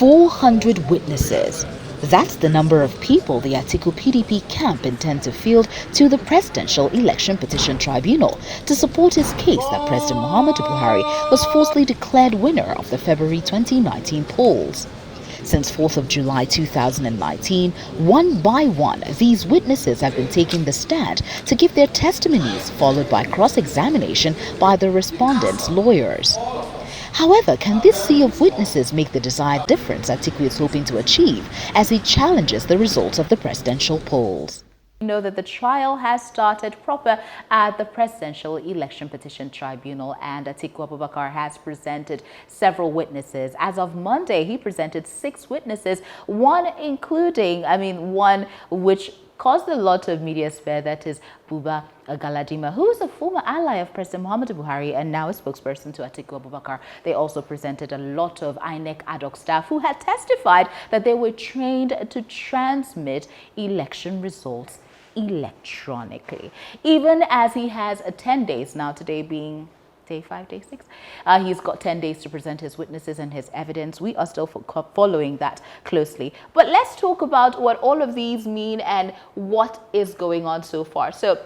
400 witnesses. That's the number of people the Atiku PDP camp intend to field to the Presidential Election Petition Tribunal to support his case that President Muhammadu Buhari was falsely declared winner of the February 2019 polls. Since 4th of July 2019, one by one, these witnesses have been taking the stand to give their testimonies, followed by cross-examination by the respondents' lawyers. However, can this sea of witnesses make the desired difference Atiku is hoping to achieve as he challenges the results of the presidential polls? We know that the trial has started proper at the Presidential Election Petition Tribunal, and Atiku Abubakar has presented several witnesses. As of Monday, he presented 6 witnesses, one which caused a lot of media stir, that is Buba Galadima, who is a former ally of President Muhammadu Buhari and now a spokesperson to Atiku Abubakar. They also presented a lot of INEC ad hoc staff who had testified that they were trained to transmit election results electronically. Even as he has 10 days now, today being day 5, day 6. He's got 10 days to present his witnesses and his evidence. We are still following that closely. But let's talk about what all of these mean and what is going on so far. So,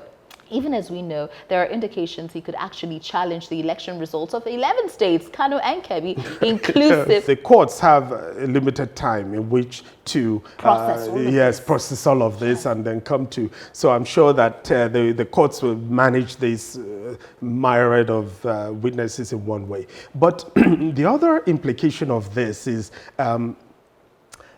even as we know, there are indications he could actually challenge the election results of 11 states, Kano and Kebbi, inclusive. The courts have a limited time in which to process all of this and then come to. So I'm sure that the courts will manage this myriad of witnesses in one way. But the other implication of this is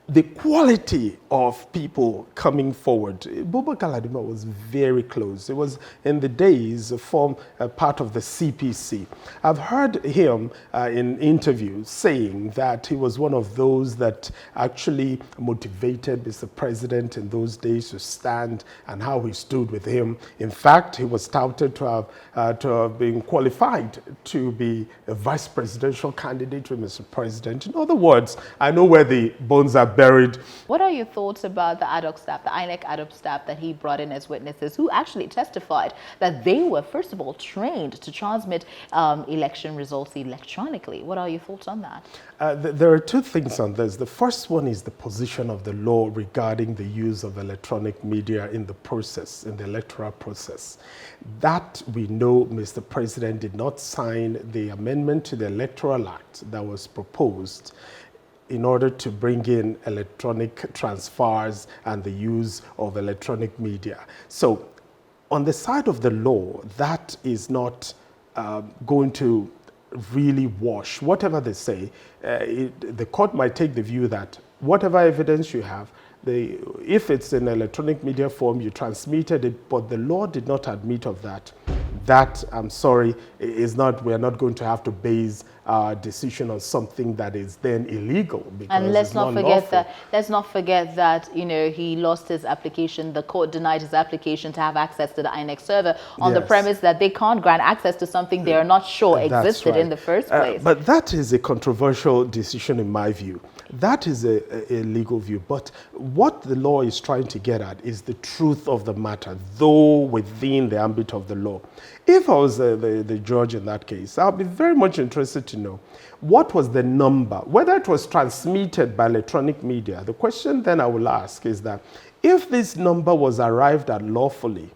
the quality of people coming forward. Buba Galadima was very close. It was in the days part of the CPC. I've heard him in interviews saying that he was one of those that actually motivated Mr. President in those days to stand, and how he stood with him. In fact, he was touted to have been qualified to be a vice presidential candidate with Mr. President. In other words, I know where the bones are buried. What are your thoughts about the ad hoc staff, the INEC ad hoc staff that he brought in as witnesses, who actually testified that they were, first of all, trained to transmit election results electronically? What are your thoughts on that? There are 2 things on this. The first one is the position of the law regarding the use of electronic media in the process, in the electoral process. That we know Mr. President did not sign the amendment to the Electoral Act that was proposed in order to bring in electronic transfers and the use of electronic media. So on the side of the law, that is not going to really wash. Whatever they say, the court might take the view that whatever evidence you have, if it's in electronic media form, you transmitted it, but the law did not admit of that. That, I'm sorry, we're not going to have to base our decision on something that is then illegal. And let's not forget that, you know, he lost his application. The court denied his application to have access to the INEC server on the premise that they can't grant access to something they are not sure existed in the first place. But that is a controversial decision in my view. That is a legal view. But what the law is trying to get at is the truth of the matter, though within the ambit of the law. If I was the judge in that case, I'll be very much interested to know what was the number, whether it was transmitted by electronic media. The question then I will ask is that if this number was arrived at lawfully,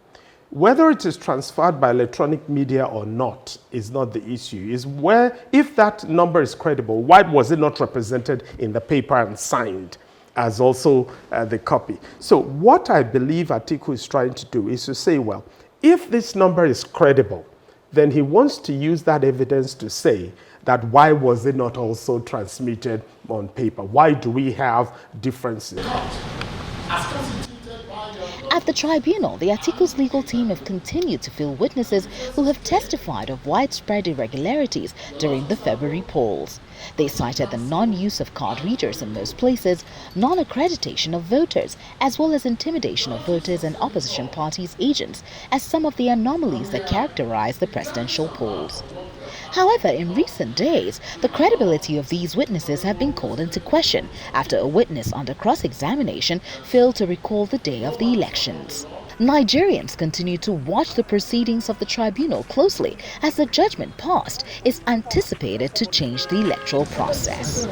whether it is transferred by electronic media or not is not the issue. Is where, if that number is credible, why was it not represented in the paper and signed as also the copy? So what I believe Atiku is trying to do is to say, well, if this number is credible, then he wants to use that evidence to say that why was it not also transmitted on paper? Why do we have differences? At the tribunal, the Atiku's legal team have continued to field witnesses who have testified of widespread irregularities during the February polls. They cited the non-use of card readers in most places, non-accreditation of voters, as well as intimidation of voters and opposition parties' agents as some of the anomalies that characterize the presidential polls. However, in recent days, the credibility of these witnesses have been called into question after a witness under cross-examination failed to recall the day of the elections. Nigerians continue to watch the proceedings of the tribunal closely as the judgment passed is anticipated to change the electoral process.